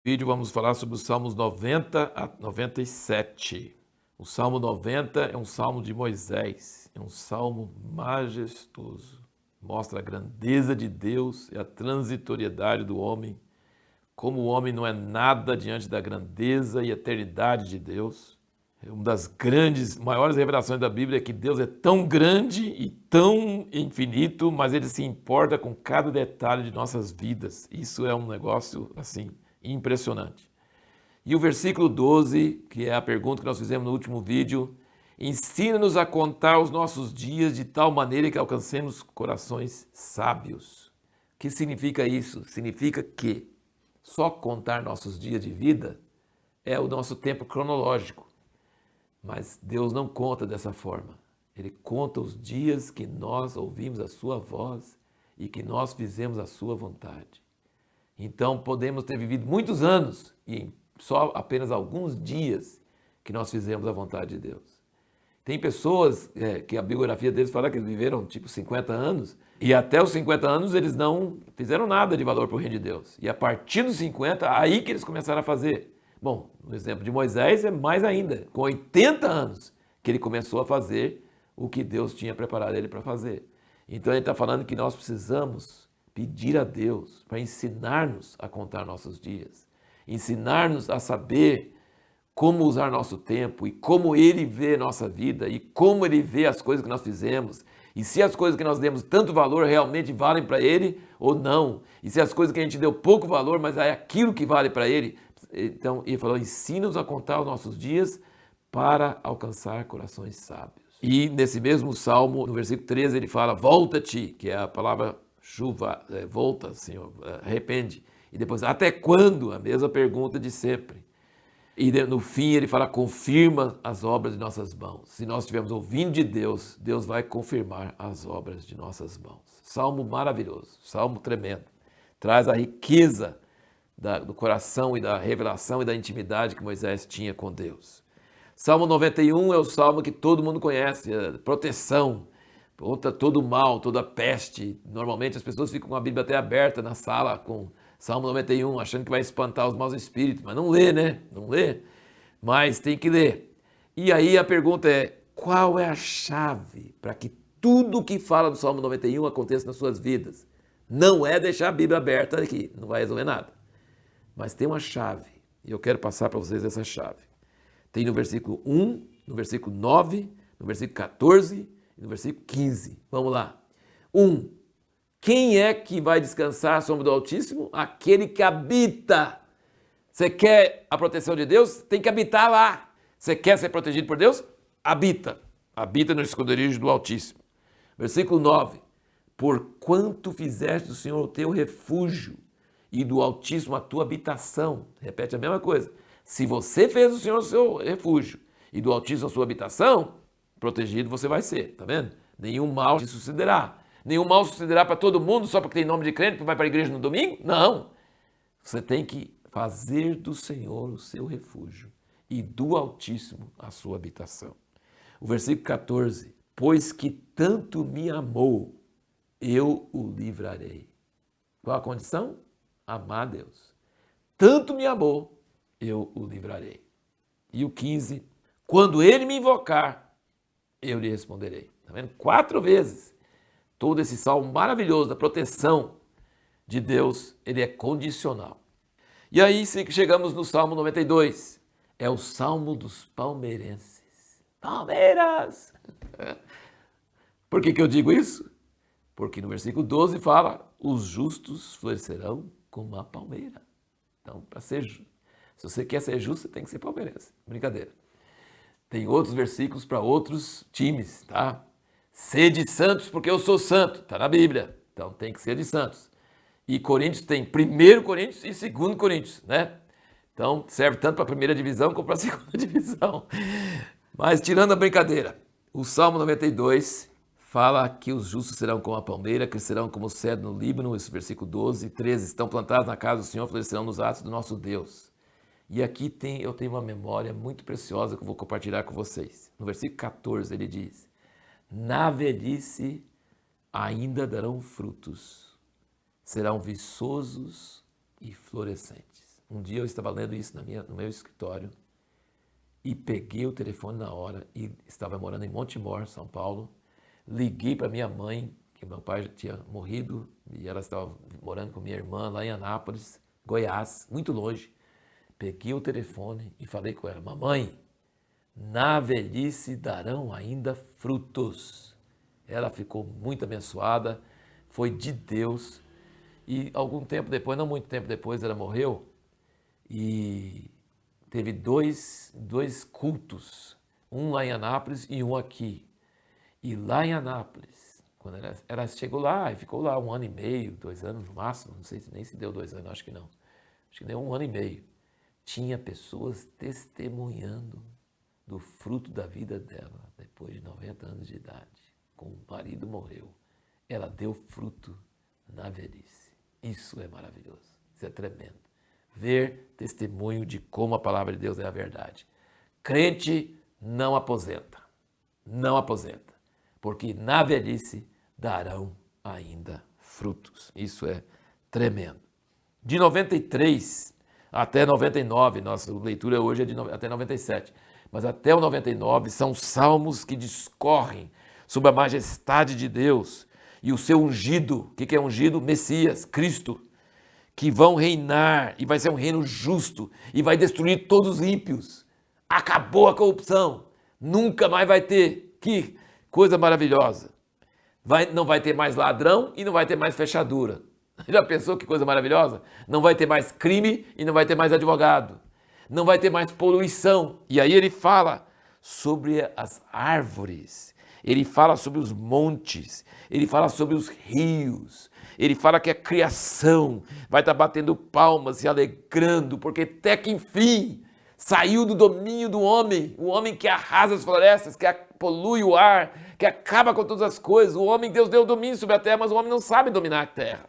Vídeo vamos falar sobre os Salmos 90 a 97. O Salmo 90 é um salmo de Moisés, é um salmo majestoso. Mostra a grandeza de Deus e a transitoriedade do homem, como o homem não é nada diante da grandeza e eternidade de Deus. Uma das grandes, maiores revelações da Bíblia é que Deus é tão grande e tão infinito, mas Ele se importa com cada detalhe de nossas vidas. Isso é um negócio, assim, impressionante. E o versículo 12, que é a pergunta que nós fizemos no último vídeo, ensina-nos a contar os nossos dias de tal maneira que alcancemos corações sábios. O que significa isso? Significa que só contar nossos dias de vida é o nosso tempo cronológico. Mas Deus não conta dessa forma. Ele conta os dias que nós ouvimos a sua voz e que nós fizemos a sua vontade. Então podemos ter vivido muitos anos e em só apenas alguns dias que nós fizemos a vontade de Deus. Tem pessoas que a biografia deles fala que eles viveram tipo 50 anos e até os 50 anos eles não fizeram nada de valor para o reino de Deus. E a partir dos 50, aí que eles começaram a fazer. Bom, no exemplo de Moisés é mais ainda, com 80 anos que ele começou a fazer o que Deus tinha preparado ele para fazer. Então ele está falando que nós precisamos pedir a Deus para ensinar-nos a contar nossos dias, ensinar-nos a saber como usar nosso tempo e como Ele vê nossa vida e como Ele vê as coisas que nós fizemos e se as coisas que nós demos tanto valor realmente valem para Ele ou não, e se as coisas que a gente deu pouco valor, mas é aquilo que vale para Ele. Então Ele falou, ensina-nos a contar os nossos dias para alcançar corações sábios. E nesse mesmo salmo, no versículo 13, ele fala, volta-te, que é a palavra chuva, volta, Senhor, arrepende. E depois, até quando? A mesma pergunta de sempre. E no fim ele fala, confirma as obras de nossas mãos. Se nós estivermos ouvindo de Deus, Deus vai confirmar as obras de nossas mãos. Salmo maravilhoso, salmo tremendo. Traz a riqueza do coração e da revelação e da intimidade que Moisés tinha com Deus. Salmo 91 é o salmo que todo mundo conhece, proteção contra todo mal, toda peste. Normalmente as pessoas ficam com a Bíblia até aberta na sala com Salmo 91, achando que vai espantar os maus espíritos, mas não lê, né? Não lê, mas tem que ler. E aí a pergunta é, qual é a chave para que tudo que fala do Salmo 91 aconteça nas suas vidas? Não é deixar a Bíblia aberta aqui, não vai resolver nada. Mas tem uma chave, e eu quero passar para vocês essa chave. Tem no versículo 1, no versículo 9, no versículo 14 e no versículo 15. Vamos lá. 1. Quem é que vai descansar à sombra do Altíssimo? Aquele que habita. Você quer a proteção de Deus? Tem que habitar lá. Você quer ser protegido por Deus? Habita. Habita no esconderijo do Altíssimo. Versículo 9. Porquanto fizeste do Senhor o teu refúgio e do Altíssimo a tua habitação. Repete a mesma coisa. Se você fez do Senhor o seu refúgio e do Altíssimo a sua habitação, protegido você vai ser, tá vendo? Nenhum mal te sucederá. Nenhum mal sucederá para todo mundo só porque tem nome de crente, porque vai para a igreja no domingo? Não. Você tem que fazer do Senhor o seu refúgio e do Altíssimo a sua habitação. O versículo 14. Pois que tanto me amou, eu o livrarei. Qual a condição? Amar a Deus. Tanto me amou, eu o livrarei. E o 15. Quando ele me invocar, eu lhe responderei. Tá vendo? 4 vezes. Todo esse salmo maravilhoso da proteção de Deus, ele é condicional. E aí chegamos no Salmo 92. É o Salmo dos palmeirenses. Palmeiras! Por que eu digo isso? Porque no versículo 12 fala, os justos florescerão como a palmeira. Então, se você quer ser justo, você tem que ser palmeirense. Brincadeira. Tem outros versículos para outros times, tá? Sede santos porque eu sou santo, está na Bíblia, então tem que ser de santos. E Coríntios tem 1 Coríntios e 2 Coríntios, né? Então serve tanto para a primeira divisão como para a segunda divisão. Mas tirando a brincadeira, o Salmo 92 fala que os justos serão como a palmeira, crescerão como o cedro no Líbano, esse versículo 12, 13, estão plantados na casa do Senhor, florescerão nos atos do nosso Deus. E aqui eu tenho uma memória muito preciosa que eu vou compartilhar com vocês. No versículo 14 ele diz, na velhice ainda darão frutos, serão viçosos e florescentes. Um dia eu estava lendo isso no meu escritório e peguei o telefone na hora e estava morando em Montemor, São Paulo. Liguei para minha mãe, que meu pai já tinha morrido e ela estava morando com minha irmã lá em Anápolis, Goiás, muito longe. Peguei o telefone e falei com ela: mamãe, na velhice darão ainda frutos. Ela ficou muito abençoada, foi de Deus. E algum tempo depois, não muito tempo depois, ela morreu e teve dois cultos, um lá em Anápolis e um aqui. E lá em Anápolis, quando ela chegou lá e ficou lá 1 ano e meio, 2 anos no máximo, não sei nem se deu 2 anos, acho que não. Acho que deu 1 ano e meio. Tinha pessoas testemunhando do fruto da vida dela, depois de 90 anos de idade. Com o marido morreu. Ela deu fruto na velhice. Isso é maravilhoso, isso é tremendo. Ver testemunho de como a palavra de Deus é a verdade. Crente não aposenta, não aposenta, porque na velhice darão ainda frutos. Isso é tremendo. De 93 até 99, nossa leitura hoje é até 97, mas até o 99 são salmos que discorrem sobre a majestade de Deus e o seu ungido. O que é ungido? Messias, Cristo, que vão reinar e vai ser um reino justo e vai destruir todos os ímpios. Acabou a corrupção, nunca mais vai ter. Que coisa maravilhosa. Não vai ter mais ladrão e não vai ter mais fechadura. Já pensou que coisa maravilhosa? Não vai ter mais crime e não vai ter mais advogado. Não vai ter mais poluição. E aí ele fala sobre as árvores, ele fala sobre os montes, ele fala sobre os rios, ele fala que a criação vai estar batendo palmas e alegrando, porque até que enfim saiu do domínio do homem, o homem que arrasa as florestas, que polui o ar, que acaba com todas as coisas. O homem, Deus deu domínio sobre a terra, mas o homem não sabe dominar a terra.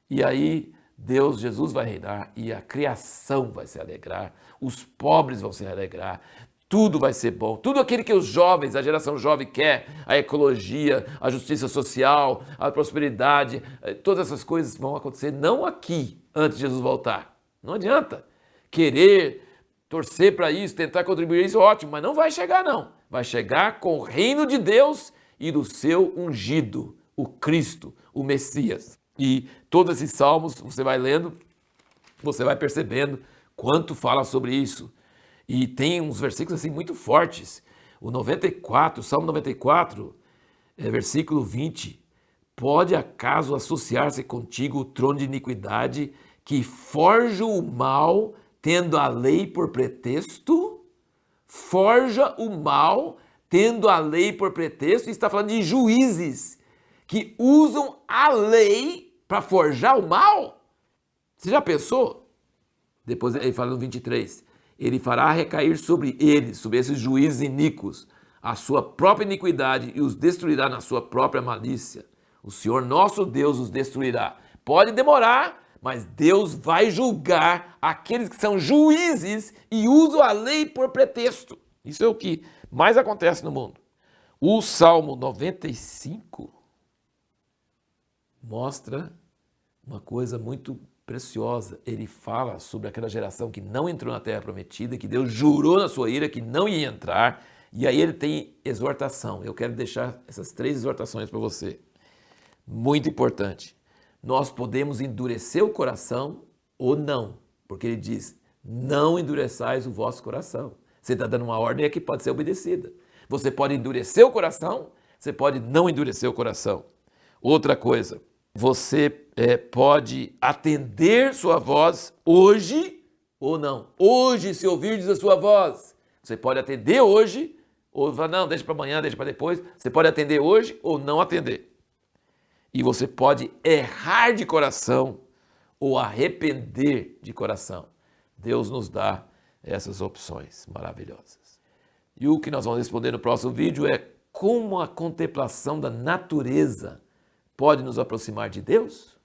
E aí Deus, Jesus vai reinar e a criação vai se alegrar, os pobres vão se alegrar, tudo vai ser bom. Tudo aquilo que os jovens, a geração jovem quer, a ecologia, a justiça social, a prosperidade, todas essas coisas vão acontecer não aqui, antes de Jesus voltar. Não adianta querer torcer para isso, tentar contribuir isso, ótimo, mas não vai chegar não. Vai chegar com o reino de Deus e do seu ungido, o Cristo, o Messias. E todos esses salmos, você vai lendo, você vai percebendo quanto fala sobre isso. E tem uns versículos assim muito fortes. O 94, o Salmo 94, versículo 20. Pode acaso associar-se contigo o trono de iniquidade que forja o mal tendo a lei por pretexto? Forja o mal tendo a lei por pretexto. E está falando de juízes que usam a lei para forjar o mal. Você já pensou? Depois ele fala no 23. Ele fará recair sobre eles, sobre esses juízes iníquos, a sua própria iniquidade e os destruirá na sua própria malícia. O Senhor nosso Deus os destruirá. Pode demorar, mas Deus vai julgar aqueles que são juízes e usam a lei por pretexto. Isso é o que mais acontece no mundo. O Salmo 95 mostra uma coisa muito preciosa. Ele fala sobre aquela geração que não entrou na terra prometida, que Deus jurou na sua ira que não ia entrar, e aí ele tem exortação. Eu quero deixar essas 3 exortações para você. Muito importante. Nós podemos endurecer o coração ou não, porque ele diz, não endureçais o vosso coração. Você está dando uma ordem que pode ser obedecida. Você pode endurecer o coração, você pode não endurecer o coração. Outra coisa, você pode atender sua voz hoje ou não. Hoje, se ouvirdes a sua voz, você pode atender hoje, ou falar, não, deixa para amanhã, deixa para depois. Você pode atender hoje ou não atender. E você pode errar de coração ou arrepender de coração. Deus nos dá essas opções maravilhosas. E o que nós vamos responder no próximo vídeo é como a contemplação da natureza pode nos aproximar de Deus?